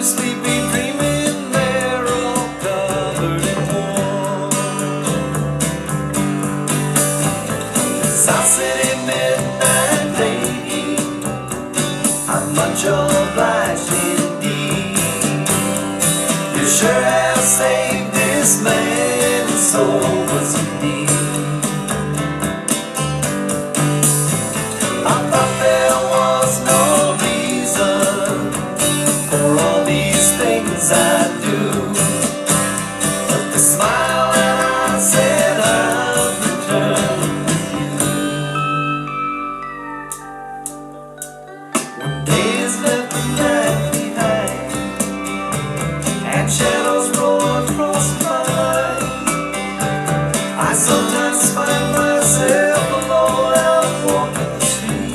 sleepy, dreaming they're all covered in war. South City midnight lady, I'm much obliged indeed. You sure have saved this man, his soul was in need. I thought there was no reason for all these things I do, but they smile and I said I'll return with you. When days left the night behind and shadows roll across my mind, I sometimes find myself alone out walking the street.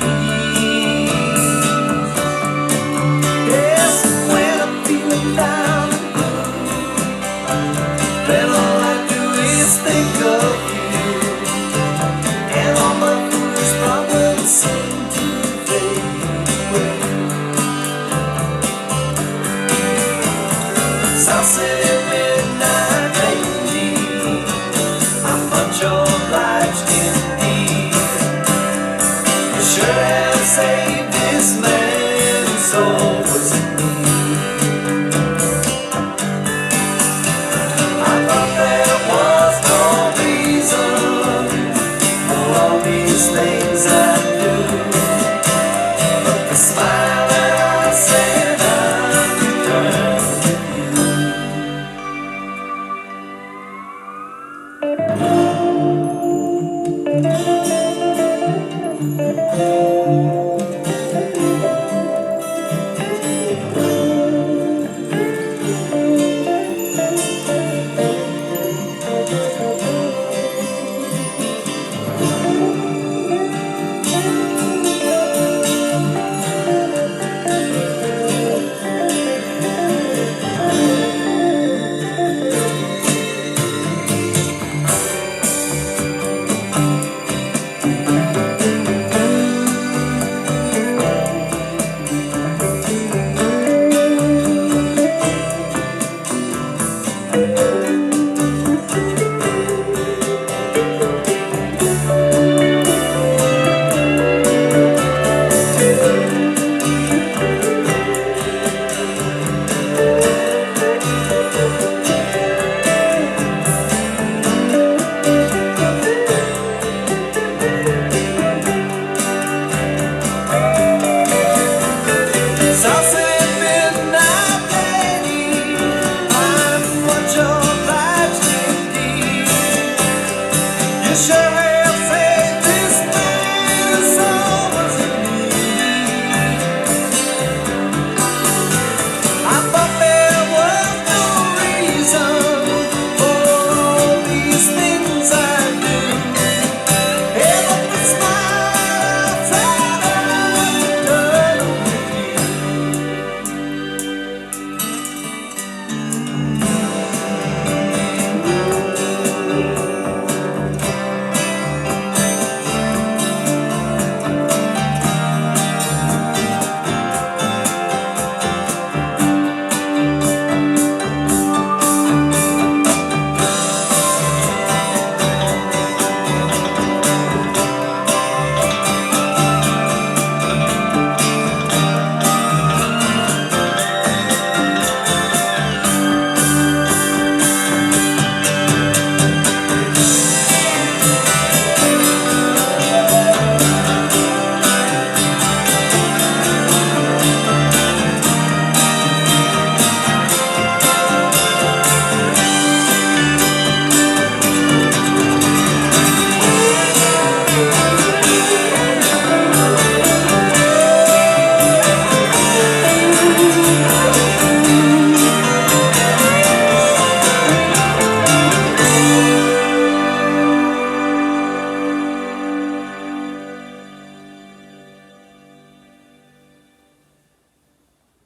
Yes, when I'm feeling down and blue, then all I do is think of you, and all my foolish problems seem to fade away. South City